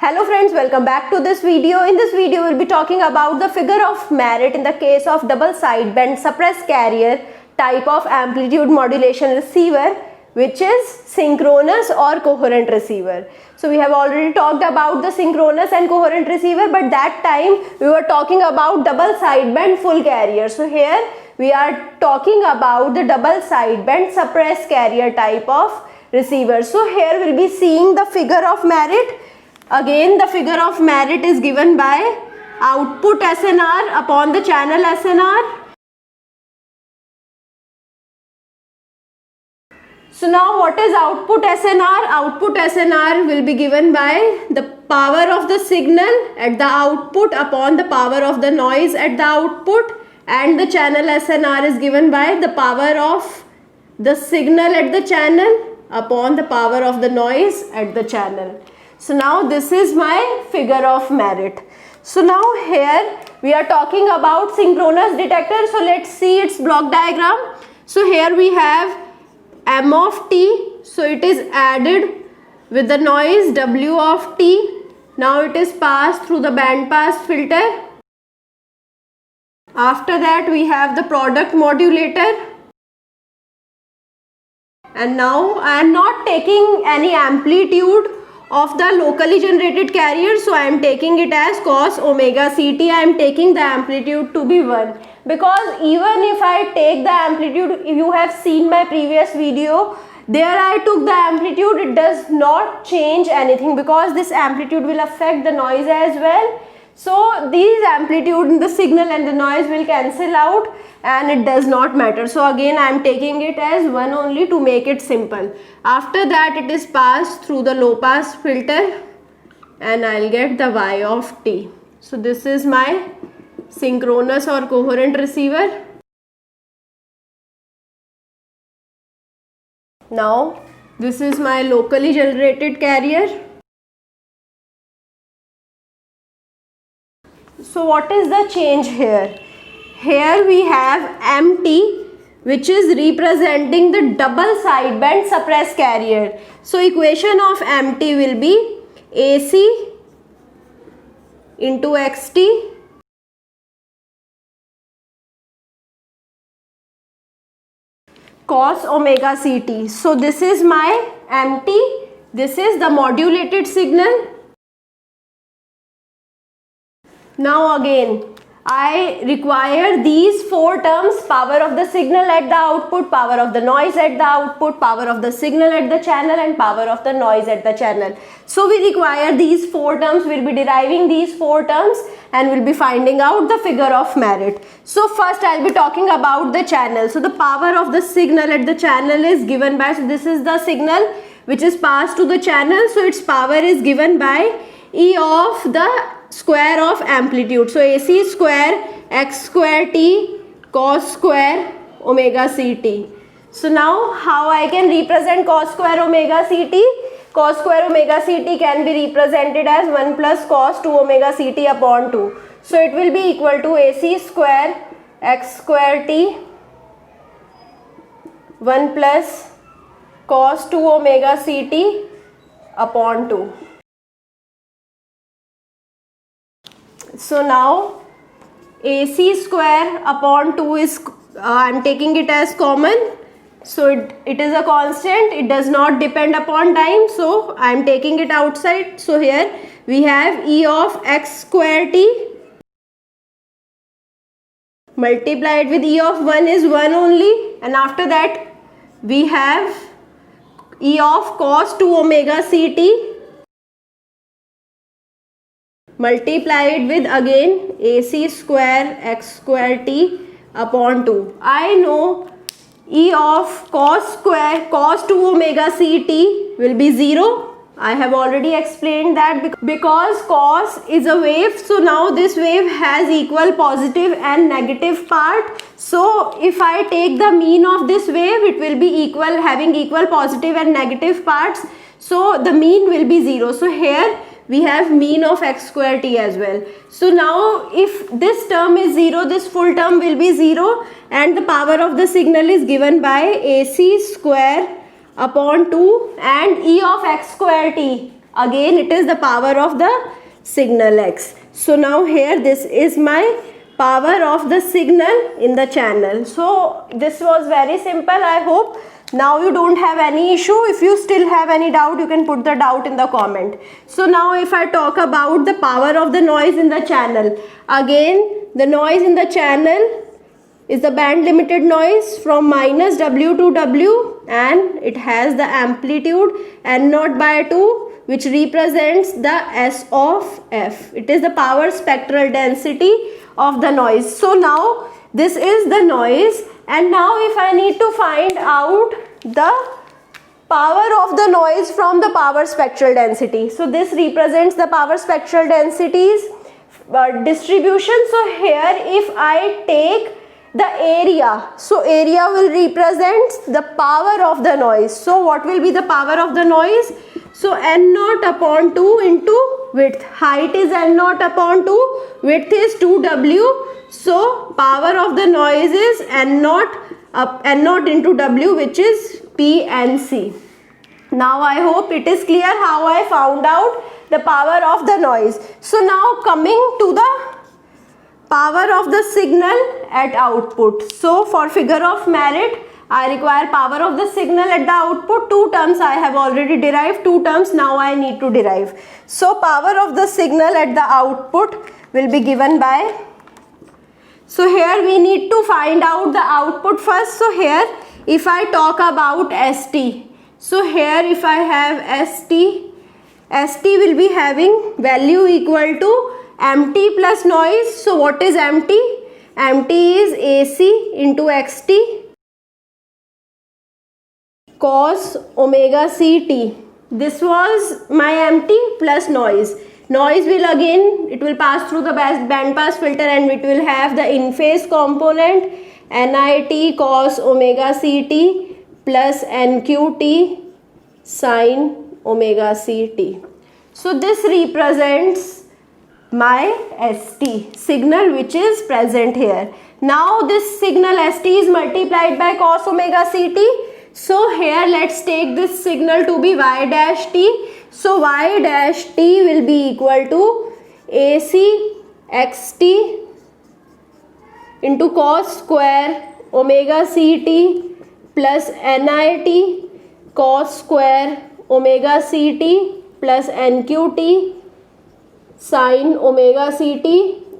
Hello friends, welcome back to this video. In this video, we'll be talking about the figure of merit in the case of double sideband suppressed carrier type of amplitude modulation receiver, which is synchronous or coherent receiver. So we have already talked about the synchronous and coherent receiver, but that time we were talking about double sideband full carrier. So here we are talking about the double sideband suppressed carrier type of receiver. So here we'll be seeing the figure of merit. Again, the figure of merit is given by output SNR upon the channel SNR. So now what is output SNR? Output SNR will be given by the power of the signal at the output upon the power of the noise at the output, and the channel SNR is given by the power of the signal at the channel upon the power of the noise at the channel. So now this is my figure of merit. So now here we are talking about synchronous detector. So let's see its block diagram. So here we have M of t. So it is added with the noise W of t. Now it is passed through the band pass filter. After that we have the product modulator. And now I am not taking any amplitude of the locally generated carrier, so I am taking it as cos omega ct. I am taking the amplitude to be 1, because even if I take the amplitude, if you have seen my previous video, there I took the amplitude, it does not change anything because this amplitude will affect the noise as well. So these amplitude in the signal and the noise will cancel out and it does not matter. So again I am taking it as 1 only to make it simple. After that it is passed through the low pass filter and I will get the y of t. So this is my synchronous or coherent receiver. Now this is my locally generated carrier. So what is the change here? Here we have MT, which is representing the double sideband suppressed carrier. So equation of MT will be AC into XT cos omega CT. So this is my MT, this is the modulated signal. Now again I require these 4 terms: power of the signal at the output, power of the noise at the output, power of the signal at the channel, and power of the noise at the channel. So we require these 4 terms. We'll be deriving these 4 terms and we'll be finding out the figure of merit. So first I'll be talking about the channel. So the power of the signal at the channel is given by, so this is the signal which is passed to the channel. So its power is given by E of the square of amplitude. So AC square x square t cos square omega ct. So now how I can represent cos square omega ct? Cos square omega ct can be represented as 1 plus cos 2 omega ct upon 2. So it will be equal to AC square x square t 1 plus cos 2 omega ct upon 2. So now AC square upon 2 is, I am taking it as common. So it is a constant, it does not depend upon time. So I am taking it outside. So here we have E of x square t multiplied with E of 1 is 1 only. And after that we have E of cos 2 omega ct multiplied with again AC square x square t upon 2. I know E of cos 2 omega ct will be 0. I have already explained that because cos is a wave. So now this wave has equal positive and negative part. So if I take the mean of this wave, it will be equal, having equal positive and negative parts. So the mean will be 0. So here we have mean of x square t as well. So now if this term is 0, this full term will be 0 and the power of the signal is given by AC square upon 2 and E of x square t Again it is the power of the signal x. So now here this is my power of the signal in the channel. So this was very simple. I hope now you don't have any issue. If you still have any doubt, you can put the doubt in the comment. So now if I talk about the power of the noise in the channel, again the noise in the channel is the band limited noise from minus W to W, and it has the amplitude N0/2, which represents the S of F. It is the power spectral density of the noise. So now this is the noise, and now if I need to find out the power of the noise from the power spectral density, so this represents the power spectral densities distribution. So here if I take the area, so area will represent the power of the noise. So what will be the power of the noise? So N0/2 into width. Height is N0/2, width is 2W. So power of the noise is N0 into W, which is PNC. Now I hope it is clear how I found out the power of the noise. So now coming to the power of the signal at output. So for figure of merit, I require power of the signal at the output. Two terms I have already derived, two terms now I need to derive. So power of the signal at the output will be given by, so here we need to find out the output first. So here if I talk about ST, so here if I have ST will be having value equal to MT plus noise. So what is MT? MT is AC into XT cos omega CT. This was my MT plus noise. Noise will again, it will pass through the band pass filter, and it will have the in phase component NIT cos omega CT plus NQT sin omega CT. So this represents my ST signal which is present here. Now this signal ST is multiplied by cos omega CT. So here let's take this signal to be Y dash T. So Y dash T will be equal to AC XT into cos square omega CT plus NIT cos square omega CT plus NQT sin omega CT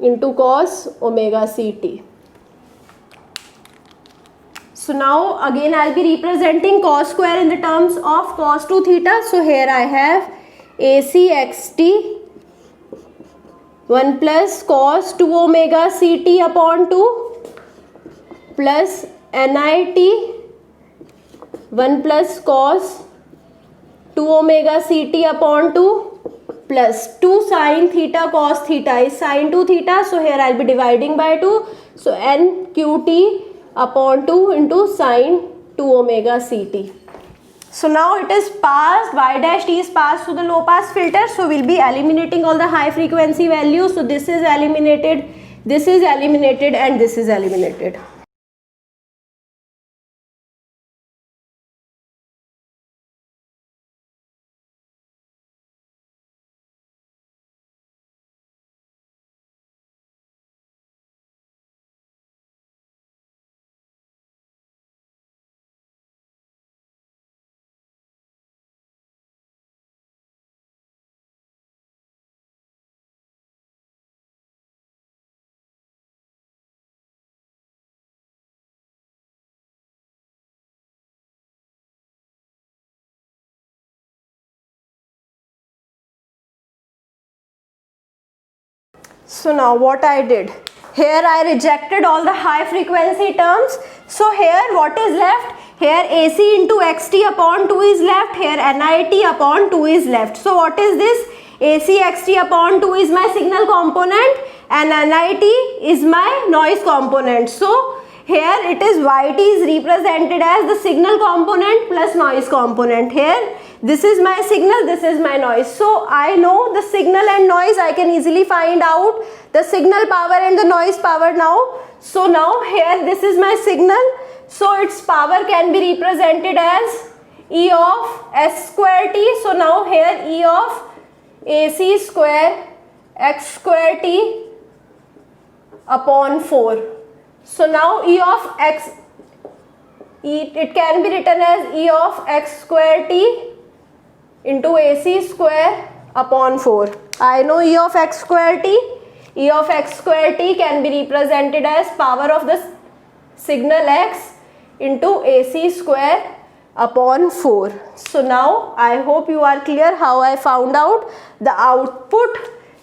into cos omega CT. So now again I'll be representing cos square in the terms of cos 2 theta. So here I have AC XT 1 plus cos 2 omega CT upon 2 plus NIT 1 plus cos 2 omega CT upon 2 plus 2 sin theta cos theta is sin 2 theta. So here I'll be dividing by 2. So NQT upon 2 into sin 2 omega CT. So now it is passed, Y dash T is passed through the low pass filter. So we'll be eliminating all the high frequency values. So this is eliminated, and this is eliminated. So now what I did, here I rejected all the high frequency terms. So here what is left? Here AC into XT upon 2 is left. Here NIT upon 2 is left. So what is this? AC XT upon 2 is my signal component and NIT is my noise component. So here it is YT is represented as the signal component plus noise component. Here this is my signal, this is my noise. So I know the signal and noise, I can easily find out the signal power and the noise power now. So now here this is my signal. So its power can be represented as E of S square t. So now here E of AC square x square t upon 4. So now E of x, it can be written as E of x square t into AC square upon 4. I know E of x square t. E of x square t can be represented as power of the signal x into AC square upon 4. So now I hope you are clear how I found out the output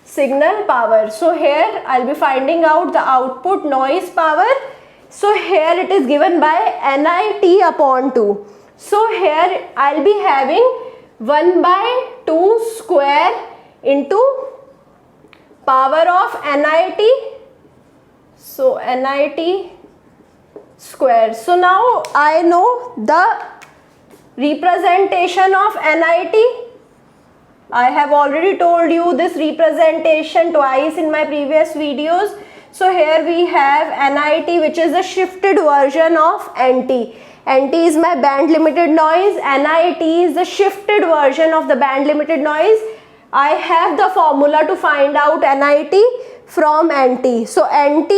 signal power. So here I'll be finding out the output noise power. So here it is given by NIT upon 2. So here I'll be having 1 by 2 square into power of NIT. So NIT square. So now I know the representation of NIT. I have already told you this representation twice in my previous videos. So here we have NIT, which is a shifted version of NT. NT is my band limited noise. NIT is the shifted version of the band limited noise. I have the formula to find out NIT from NT. So NT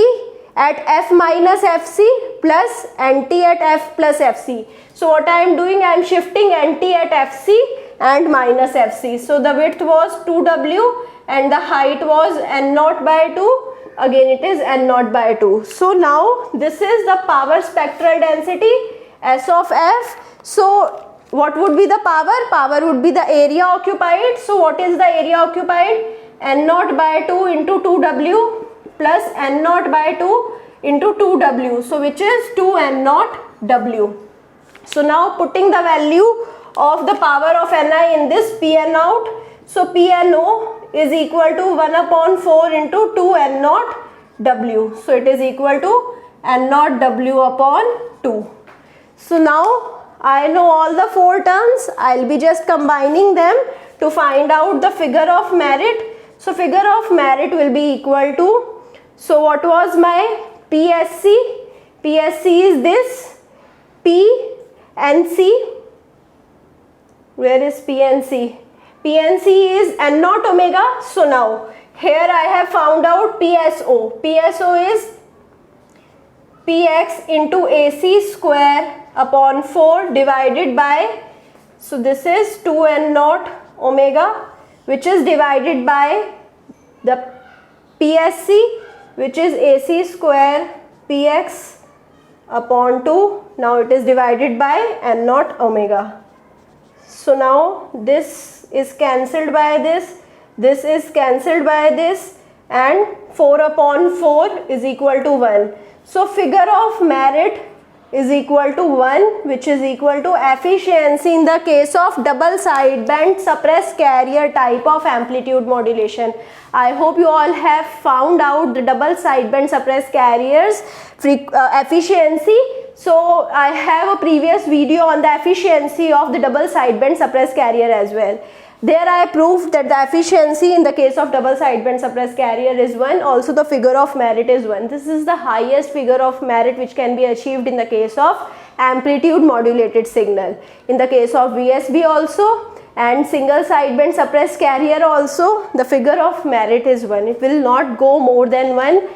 at F minus FC plus NT at F plus FC. So what I am doing, I am shifting NT at FC and minus FC. So the width was 2W and the height was N0 by 2. Again it is N0 by 2. So now this is the power spectral density S of F. So what would be the power? Power would be the area occupied. So what is the area occupied? N0 by 2 into 2W plus N0 by 2 into 2W. So which is 2N0 W. So now putting the value of the power of Ni in this Pn out. So Pno is equal to 1 upon 4 into 2N0 W. So it is equal to N0 W upon 2. So now I know all the 4 terms. I'll be just combining them to find out the figure of merit. So figure of merit will be equal to, so what was my PSC? PSC is this, PNC. Where is PNC? PNC is N0 omega. So now here I have found out PSO. PSO is Px into AC square upon 4 divided by, so this is 2N0 omega, which is divided by the PSC, which is AC square Px upon 2. Now it is divided by N0 omega. So now this is cancelled by this is cancelled by this, and 4 upon 4 is equal to 1. So figure of merit is equal to 1, which is equal to efficiency in the case of double sideband suppressed carrier type of amplitude modulation. I hope you all have found out the double sideband suppressed carriers efficiency. So I have a previous video on the efficiency of the double sideband suppressed carrier as well. There I proved that the efficiency in the case of double sideband suppressed carrier is 1. Also the figure of merit is 1. This is the highest figure of merit which can be achieved in the case of amplitude modulated signal. In the case of VSB also and single sideband suppressed carrier also, the figure of merit is 1. It will not go more than 1.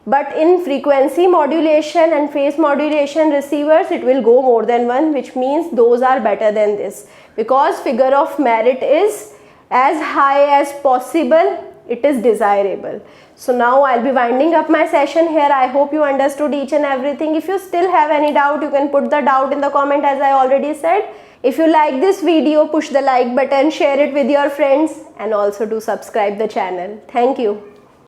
But in frequency modulation and phase modulation receivers, it will go more than 1, which means those are better than this. Because figure of merit is as high as possible, it is desirable. So now I'll be winding up my session here. I hope you understood each and everything. If you still have any doubt, you can put the doubt in the comment, as I already said. If you like this video, push the like button, share it with your friends, and also do subscribe the channel. Thank you.